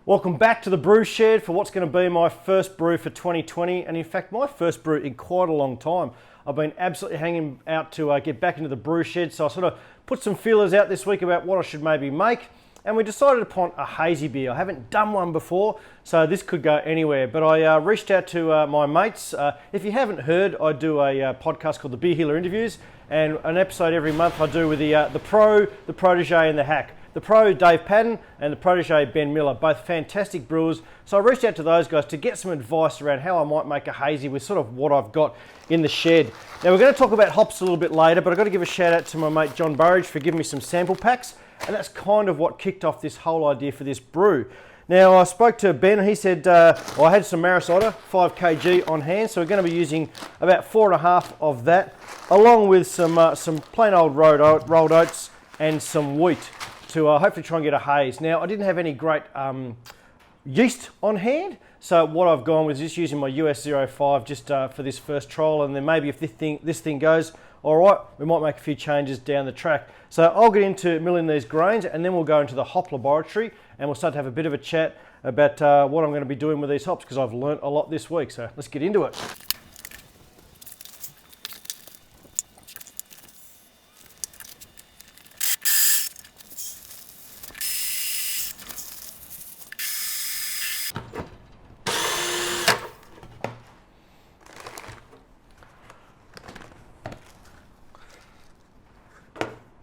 Welcome back to the brew shed for what's going to be my first brew for 2020, and in fact my first brew in quite a long time. I've been absolutely hanging out to get back into the brew shed, so I sort of put some feelers out this week about what I should maybe make, and we decided upon a hazy beer. I haven't done one before, so this could go anywhere, but I reached out to my mates. If you haven't heard, I do a podcast called the Beer Healer Interviews, and an episode every month I do with the pro, the protege and the hack. The pro, Dave Padden, and the protege, Ben Miller, both fantastic brewers. So I reached out to those guys to get some advice around how I might make a hazy with sort of what I've got in the shed. Now we're going to talk about hops a little bit later, but I've got to give a shout out to my mate Jon Burridge for giving me some sample packs, and that's kind of what kicked off this whole idea for this brew. Now I spoke to Ben, and he said, I had some Maris cider, 5 kg on hand, so we're going to be using about 4.5 of that, along with some plain old rolled oats and some wheat, to hopefully try and get a haze. Now, I didn't have any great yeast on hand, so what I've gone with is just using my US 05 just for this first trial, and then maybe if this thing goes all right, we might make a few changes down the track. So I'll get into milling these grains, and then we'll go into the hop laboratory, and we'll start to have a bit of a chat about what I'm going to be doing with these hops, because I've learnt a lot this week, so let's get into it.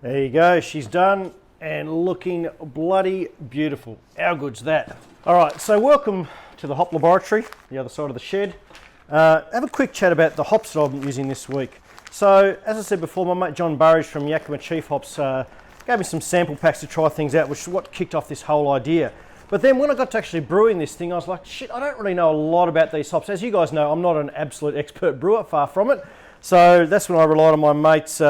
There you go, she's done and looking bloody beautiful. How good's that? All right, so welcome to the hop laboratory, the other side of the shed. Have a quick chat about the hops that I'm using this week. So, as I said before, my mate Jon Burridge from Yakima Chief Hops gave me some sample packs to try things out, which is what kicked off this whole idea. But then when I got to actually brewing this thing, I was like, shit, I don't really know a lot about these hops. As you guys know, I'm not an absolute expert brewer, far from it. So that's when I relied on my mates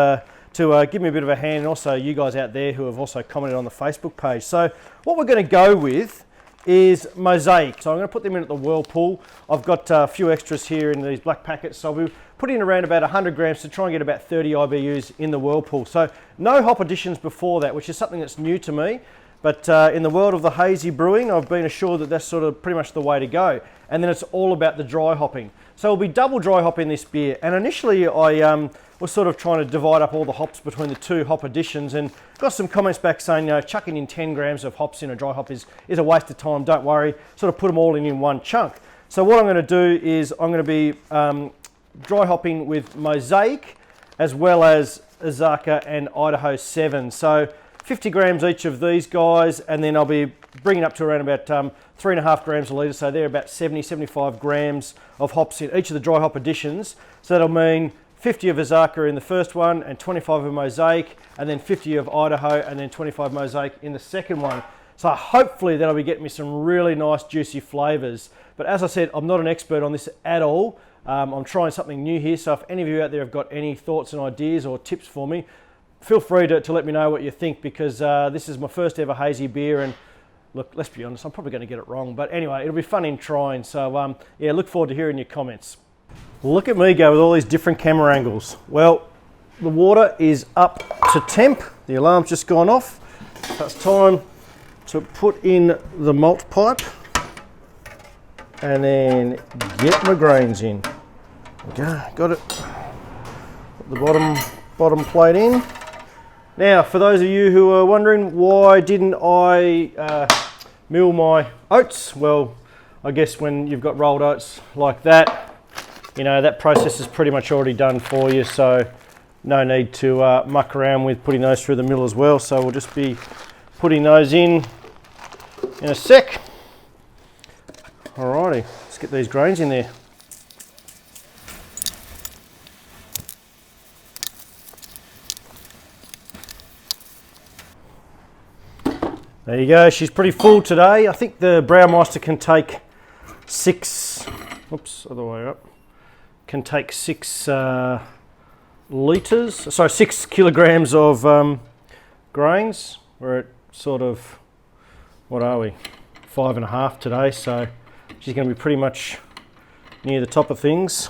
to give me a bit of a hand, and also you guys out there who have also commented on the Facebook page. So what we're going to go with is Mosaic. So I'm going to put them in at the whirlpool. I've got a few extras here in these black packets, so we'll put in around about 100 grams to try and get about 30 IBUs in the whirlpool. So no hop additions before that, which is something that's new to me. But in the world of the hazy brewing, I've been assured that that's sort of pretty much the way to go. And then it's all about the dry hopping. So we'll be double dry hopping this beer. And initially I was sort of trying to divide up all the hops between the two hop additions, and got some comments back saying, chucking in 10 grams of hops in a dry hop is a waste of time, don't worry, sort of put them all in one chunk. So what I'm going to do is I'm going to be dry hopping with Mosaic as well as Azaka and Idaho 7. So 50 grams each of these guys, and then I'll be bringing up to around about 3.5 grams a litre, so they're about 75 grams of hops in each of the dry hop additions. So that'll mean 50 of Azaka in the first one, and 25 of Mosaic, and then 50 of Idaho, and then 25 Mosaic in the second one. So hopefully that'll be getting me some really nice juicy flavours. But as I said, I'm not an expert on this at all. I'm trying something new here, so if any of you out there have got any thoughts and ideas or tips for me, feel free to let me know what you think, because this is my first ever hazy beer, and look, let's be honest, I'm probably going to get it wrong, but anyway, it'll be fun in trying. So yeah, look forward to hearing your comments. Look at me go with all these different camera angles. Well, the water is up to temp. The alarm's just gone off. So it's time to put in the malt pipe and then get my grains in. Okay, got it. Put the bottom plate in. Now, for those of you who are wondering, why didn't I mill my oats? Well, I guess when you've got rolled oats like that, you know, that process is pretty much already done for you, so no need to muck around with putting those through the mill as well. So we'll just be putting those in a sec. Alrighty, let's get these grains in there. There you go, she's pretty full today. I think the Braumeister can take 6, oops, other way up, can take 6 litres, sorry, 6 kilograms of grains. We're at sort of, what are we, 5.5 today, so she's going to be pretty much near the top of things.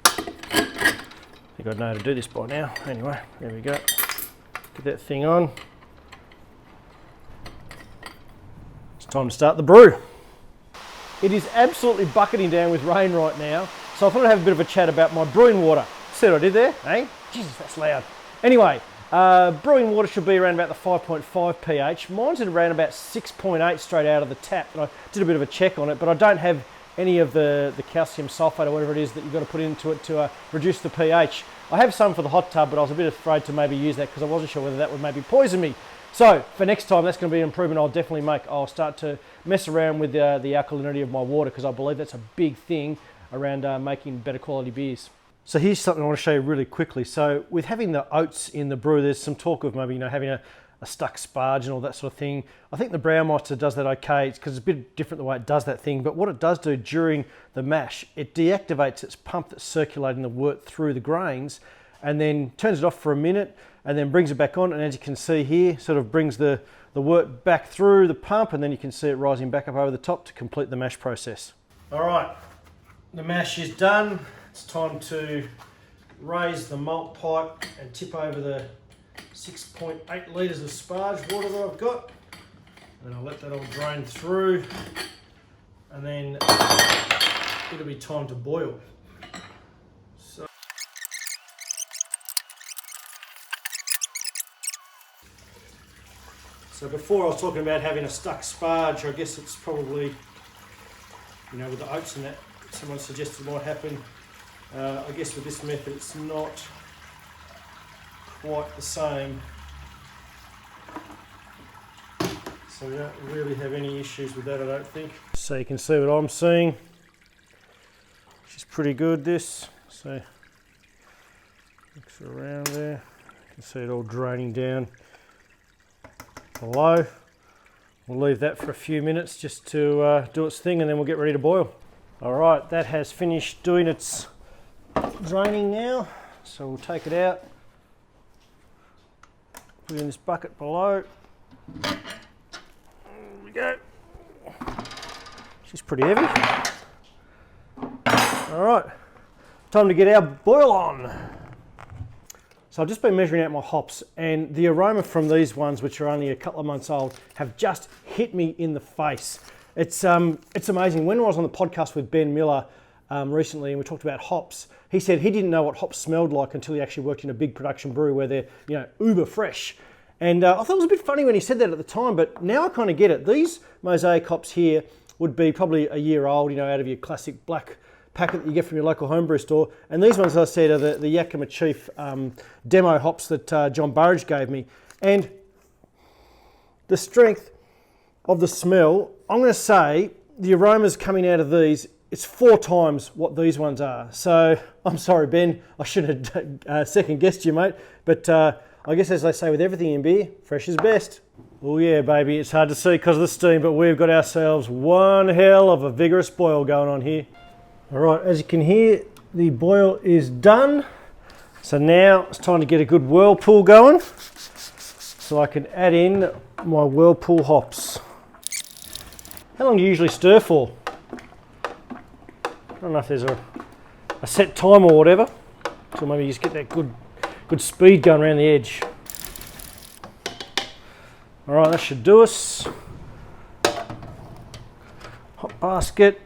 I think I'd know how to do this by now. Anyway, there we go. Get that thing on. Time to start the brew. It is absolutely bucketing down with rain right now, so I thought I'd have a bit of a chat about my brewing water. See what I did there, eh? Jesus, that's loud. Anyway, brewing water should be around about the 5.5 pH. Mine's at around about 6.8 straight out of the tap, and I did a bit of a check on it, but I don't have any of the calcium sulfate or whatever it is that you've got to put into it to reduce the pH. I have some for the hot tub, but I was a bit afraid to maybe use that because I wasn't sure whether that would maybe poison me. So for next time, that's going to be an improvement I'll definitely make. I'll start to mess around with the alkalinity of my water because I believe that's a big thing around making better quality beers. So here's something I want to show you really quickly. So with having the oats in the brew, there's some talk of maybe having a stuck sparge and all that sort of thing. I think the Braumeister does that okay because it's a bit different the way it does that thing. But what it does do during the mash, it deactivates its pump that's circulating the wort through the grains and then turns it off for a minute and then brings it back on. And as you can see here, sort of brings the wort back through the pump and then you can see it rising back up over the top to complete the mash process. All right, the mash is done. It's time to raise the malt pipe and tip over the 6.8 litres of sparge water that I've got. And I'll let that all drain through and then it'll be time to boil. So before I was talking about having a stuck sparge, I guess it's probably, with the oats and that, someone suggested might happen. I guess with this method it's not quite the same. So we don't really have any issues with that, I don't think. So you can see what I'm seeing, which is pretty good this. So mix it around there, you can see it all draining down below. We'll leave that for a few minutes just to do its thing and then we'll get ready to boil. Alright, that has finished doing its draining now, so we'll take it out, put it in this bucket below. There we go. She's pretty heavy. Alright, time to get our boil on. So I've just been measuring out my hops and the aroma from these ones, which are only a couple of months old, have just hit me in the face. It's amazing. When I was on the podcast with Ben Miller recently and we talked about hops, he said he didn't know what hops smelled like until he actually worked in a big production brewery where they're uber fresh. And I thought it was a bit funny when he said that at the time, but now I kind of get it. These Mosaic hops here would be probably a year old, out of your classic black packet that you get from your local homebrew store. And these ones, as I said, are the Yakima Chief demo hops that Jon Burridge gave me. And the strength of the smell, I'm going to say the aromas coming out of these, it's 4 times what these ones are. So I'm sorry, Ben, I should have second guessed you, mate. But I guess as they say with everything in beer, fresh is best. Oh yeah, baby, it's hard to see because of the steam, but we've got ourselves one hell of a vigorous boil going on here. All right, as you can hear, the boil is done. So now it's time to get a good whirlpool going so I can add in my whirlpool hops. How long do you usually stir for? I don't know if there's a set time or whatever. So maybe you just get that good speed going around the edge. All right, that should do us. Hot basket.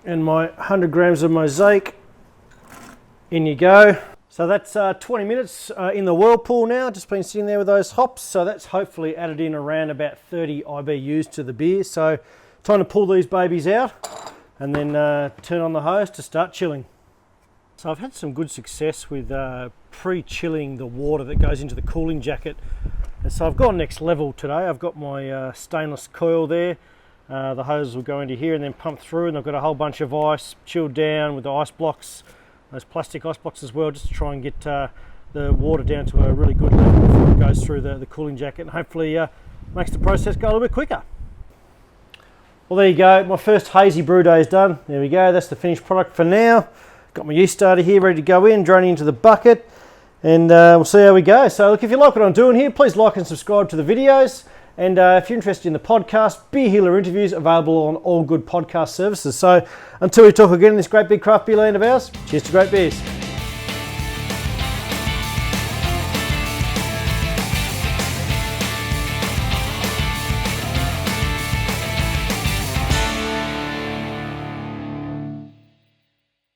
And my 100 grams of Mosaic, in you go. So that's 20 minutes in the whirlpool now, just been sitting there with those hops. So that's hopefully added in around about 30 IBUs to the beer. So time to pull these babies out and then turn on the hose to start chilling. So I've had some good success with pre-chilling the water that goes into the cooling jacket. And so I've gone next level today. I've got my stainless coil there. The hose will go into here and then pump through, and I've got a whole bunch of ice chilled down with the ice blocks, those plastic ice blocks as well, just to try and get the water down to a really good level before it goes through the cooling jacket, and hopefully makes the process go a little bit quicker. Well, there you go, my first hazy brew day is done. There we go, that's the finished product for now. Got my yeast starter here ready to go in, draining into the bucket, and we'll see how we go. So look, if you like what I'm doing here, please like and subscribe to the videos. And if you're interested in the podcast, Beer Healer interviews available on all good podcast services. So until we talk again in this great big craft beer land of ours, cheers to great beers.